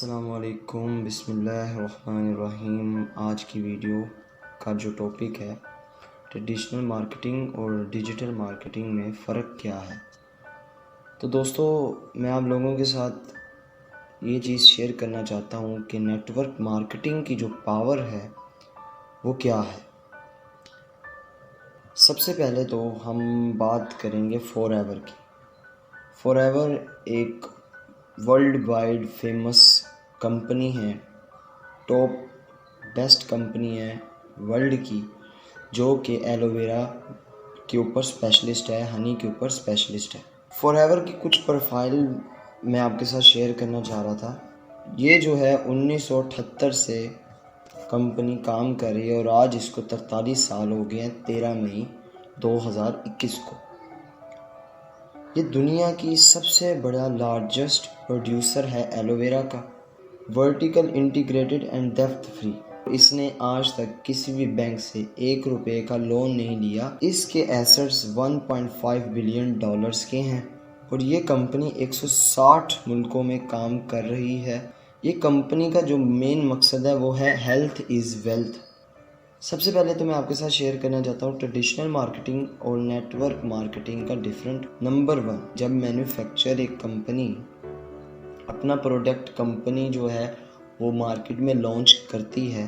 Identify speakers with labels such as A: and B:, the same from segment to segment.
A: अस्सलामुअलैकुम बिस्मिल्लाहिर्रहमानिर्रहीम। आज की वीडियो का जो टॉपिक है ट्रेडिशनल मार्केटिंग और डिजिटल मार्केटिंग में फ़र्क क्या है। तो दोस्तों, मैं आप लोगों के साथ ये चीज़ शेयर करना चाहता हूँ कि नेटवर्क मार्केटिंग की जो पावर है वो क्या है। सबसे पहले तो हम बात करेंगे फॉरएवर की। फॉरएवर एक वर्ल्ड वाइड फेमस कंपनी है, टॉप बेस्ट कंपनी है वर्ल्ड की, जो कि एलोवेरा के ऊपर स्पेशलिस्ट है, हनी के ऊपर स्पेशलिस्ट है। फॉरएवर की कुछ प्रोफाइल मैं आपके साथ शेयर करना चाह रहा था। ये जो है 1978 से कंपनी काम कर रही है और आज इसको 43 साल हो गए हैं, 13 मई 2021 को। ये दुनिया की सबसे बड़ा लार्जेस्ट प्रोड्यूसर है एलोवेरा का, vertical integrated and depth free. इसने आज तक किसी भी बैंक से 1 रुपये का लोन नहीं लिया। इसके एसेट्स 1.5 बिलियन डॉलर्स के हैं और ये कंपनी 160 मुल्कों में काम कर रही है। ये कंपनी का जो मेन मकसद है वो है हेल्थ इज़ वेल्थ। सबसे पहले तो मैं आपके साथ शेयर करना चाहता हूँ ट्रेडिशनल मार्केटिंग और नेटवर्क मार्केटिंग का डिफरेंट। नंबर 1, जब मैन्युफैक्चर एक कंपनी अपना प्रोडक्ट कंपनी जो है वो मार्केट में लॉन्च करती है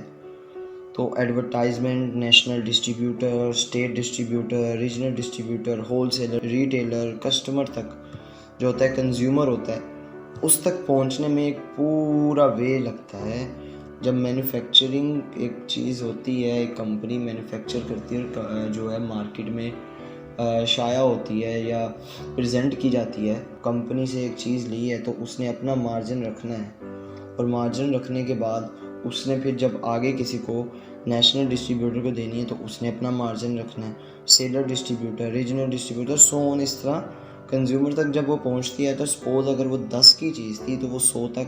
A: तो advertisement, national distributor, state distributor, regional distributor, wholesaler, retailer, customer तक जो होता है, कंज्यूमर होता है, उस तक पहुंचने में एक पूरा वे लगता है। जब मैन्युफैक्चरिंग एक चीज़ होती है, एक कंपनी मैन्युफैक्चर करती है, जो है मार्केट में शाया होती है या प्रेजेंट की जाती है, कंपनी से एक चीज़ ली है तो उसने अपना मार्जिन रखना है और मार्जिन रखने के बाद उसने फिर जब आगे किसी को नेशनल डिस्ट्रीब्यूटर को देनी है तो उसने अपना मार्जिन रखना है, seller distributor, regional distributor, so on. इस तरह कंज्यूमर तक जब वो पहुंचती है तो सपोज अगर वो 10 की चीज़ थी तो वो 100 तक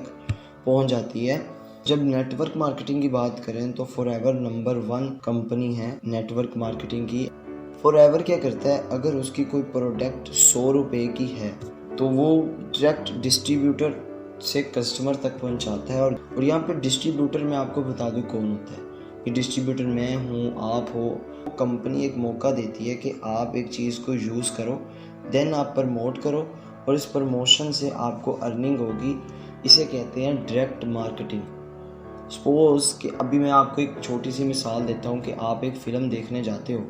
A: पहुंच जाती है। जब नेटवर्क मार्केटिंग की बात करें तो फॉरएवर नंबर 1 कंपनी है नेटवर्क मार्केटिंग की। फॉरएवर क्या करता है, अगर उसकी कोई प्रोडक्ट 100 रुपये की है तो वो डायरेक्ट डिस्ट्रीब्यूटर से कस्टमर तक पहुंचाता है। और यहाँ पे डिस्ट्रीब्यूटर मैं आपको बता दूँ कौन होता है। कि डिस्ट्रीब्यूटर मैं हूँ, आप हो। कंपनी एक मौका देती है कि आप एक चीज़ को यूज़ करो, देन आप प्रमोट करो और इस प्रमोशन से आपको अर्निंग होगी। इसे कहते हैं डायरेक्ट मार्केटिंग। सपोज कि अभी मैं आपको एक छोटी सी मिसाल देता हूँ कि आप एक फ़िल्म देखने जाते हो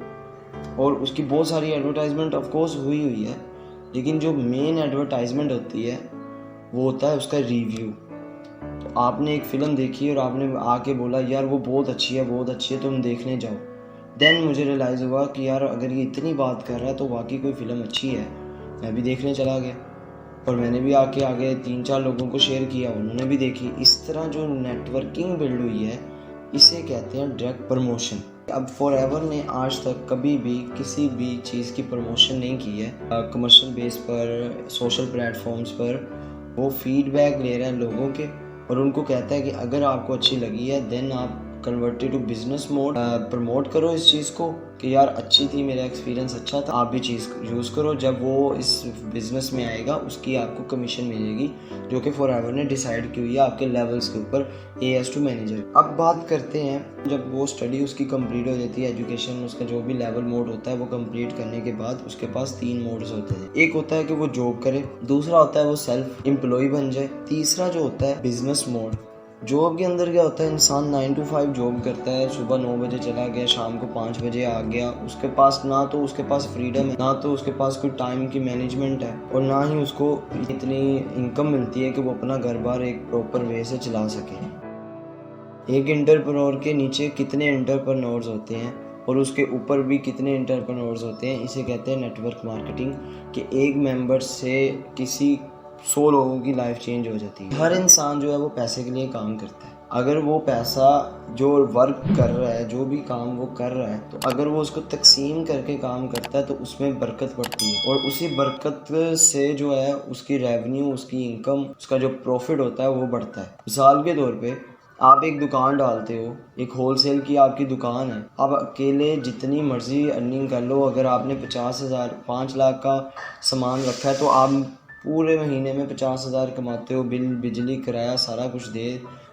A: और उसकी बहुत सारी एडवर्टाइजमेंट ऑफ कोर्स हुई है, लेकिन जो मेन एडवर्टाइजमेंट होती है वो होता है उसका रिव्यू। तो आपने एक फ़िल्म देखी और आपने आके बोला यार वो बहुत अच्छी है, तुम देखने जाओ। देन मुझे रियलाइज़ हुआ कि यार अगर ये इतनी बात कर रहा है तो वाकई कोई फ़िल्म अच्छी है। मैं भी देखने चला गया और मैंने भी आगे 3-4 लोगों को शेयर किया, उन्होंने भी देखी। इस तरह जो नेटवर्किंग बिल्ड हुई है इसे कहते हैं डायरेक्ट प्रमोशन। अब फॉरएवर ने आज तक कभी भी किसी भी चीज़ की प्रमोशन नहीं की है कमर्शियल बेस पर, सोशल प्लेटफॉर्म्स पर। वो फीडबैक ले रहे हैं लोगों के और उनको कहता है कि अगर आपको अच्छी लगी है देन आप converted to business mode, promote करो इस चीज़ को कि यार अच्छी थी, मेरा एक्सपीरियंस अच्छा था, आप भी चीज़ यूज़ करो। जब वो इस बिज़नेस में आएगा उसकी आपको कमीशन मिलेगी, जो कि फॉरएवर ने डिसाइड की हुई है आपके लेवल्स के ऊपर, AS टू मैनेजर। अब बात करते हैं जब वो स्टडी उसकी कंप्लीट हो जाती है, एजुकेशन उसका जो भी लेवल मोड होता है वो कंप्लीट करने के बाद उसके पास 3 मोड्स होते हैं। एक होता है कि वो जॉब करे, दूसरा होता है वो सेल्फ एम्प्लॉय बन जाए, तीसरा जो होता है बिजनेस मोड। जॉब के अंदर क्या होता है, इंसान 9 to 5 जॉब करता है, सुबह 9 बजे चला गया, शाम को 5 बजे आ गया। उसके पास ना तो उसके पास फ्रीडम है, ना तो उसके पास कोई टाइम की मैनेजमेंट है और ना ही उसको इतनी इनकम मिलती है कि वो अपना घर बार एक प्रॉपर वे से चला सके। एक एंटरप्रेन्योर के नीचे कितने एंटरप्रेन्योर्स होते हैं और उसके ऊपर भी कितने एंटरप्रेन्योर्स होते हैं, इसे कहते हैं नेटवर्क मार्केटिंग। कि एक मेंबर से किसी 100 लोगों की लाइफ चेंज हो जाती है। हर इंसान जो है वो पैसे के लिए काम करता है। अगर वो पैसा जो वर्क कर रहा है, जो भी काम वो कर रहा है, तो अगर वो उसको तकसीम करके काम करता है तो उसमें बरकत पड़ती है और उसी बरकत से जो है उसकी रेवेन्यू, उसकी इनकम, उसका जो प्रॉफिट होता है वो बढ़ता है। मिसाल के तौर पे आप एक दुकान डालते हो, एक होलसेल की आपकी दुकान है, आप अकेले जितनी मर्जी अर्निंग कर लो, अगर आपने 50,000 5 लाख का सामान रखा है तो आप पूरे महीने में 50,000 कमाते हो, बिल बिजली किराया सारा कुछ दे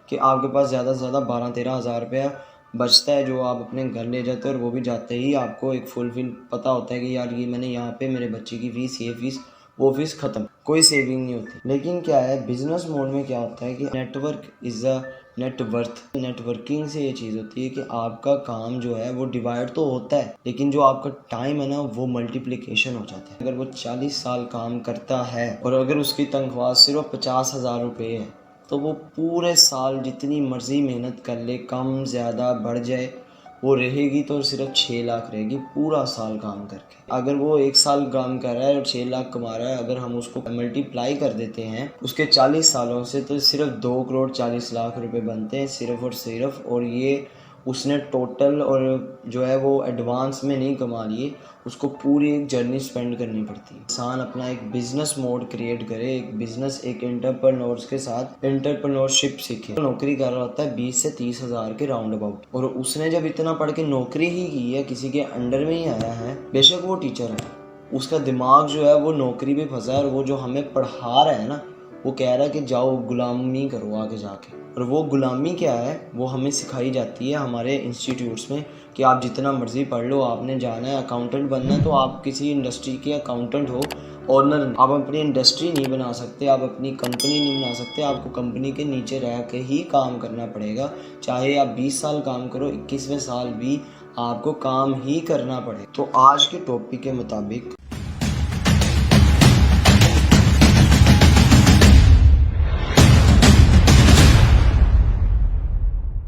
A: कि आपके पास ज़्यादा से ज़्यादा 12-13 हज़ार रुपया बचता है, जो आप अपने घर ले जाते हो। और वो भी जाते ही आपको एक फुलफिल पता होता है कि यार ये मैंने यहाँ पे मेरे बच्चे की फ़ीस, ये फ़ीस, वो फ़ीस ख़त्म, कोई सेविंग नहीं होती। लेकिन क्या है, बिजनेस मोड में क्या होता है कि network is a net worth. Networking से ये चीज़ होती है कि आपका काम जो है वो डिवाइड तो होता है, लेकिन जो आपका टाइम है ना वो मल्टीप्लिकेशन हो जाता है। अगर वो 40 साल काम करता है और अगर उसकी तनख्वाह सिर्फ 50,000 रुपये है, तो वो पूरे साल जितनी मर्जी मेहनत कर ले, कम ज़्यादा बढ़ जाए, वो रहेगी तो सिर्फ 6 लाख रहेगी पूरा साल काम करके। अगर वो 1 साल काम कर रहा है और 6 लाख कमा रहा है, अगर हम उसको मल्टीप्लाई कर देते हैं उसके 40 सालों से, तो सिर्फ 2 करोड़ 40 लाख रुपए बनते हैं सिर्फ और सिर्फ। और ये उसने टोटल और जो है वो एडवांस में नहीं कमा लिए, उसको पूरी एक जर्नी स्पेंड करनी पड़ती है। इंसान अपना एक बिजनेस मोड क्रिएट करे, एक बिजनेस, एक एंटरप्रेन्योर्स के साथ एंटरप्रेन्योरशिप सीखे। नौकरी कर रहा होता है 20 से 30 हज़ार के राउंड अबाउट, और उसने जब इतना पढ़ के नौकरी ही की है, किसी के अंडर में ही आया है, बेशक वो टीचर है, उसका दिमाग जो है वो नौकरी भी फंसा है। और वो जो हमें पढ़ा रहा है ना, वो कह रहा है कि जाओ गुलामी करो आगे जाके। और वो गुलामी क्या है, वो हमें सिखाई जाती है हमारे इंस्टीट्यूट्स में कि आप जितना मर्जी पढ़ लो, आपने जाना है अकाउंटेंट बनना है तो आप किसी इंडस्ट्री के अकाउंटेंट हो, ऑनर। आप अपनी इंडस्ट्री नहीं बना सकते, आप अपनी कंपनी नहीं बना सकते, आपको कंपनी के नीचे रह के ही काम करना पड़ेगा। चाहे आप 20 साल काम करो, 21वें साल भी आपको काम ही करना पड़े। तो आज के टॉपिक के मुताबिक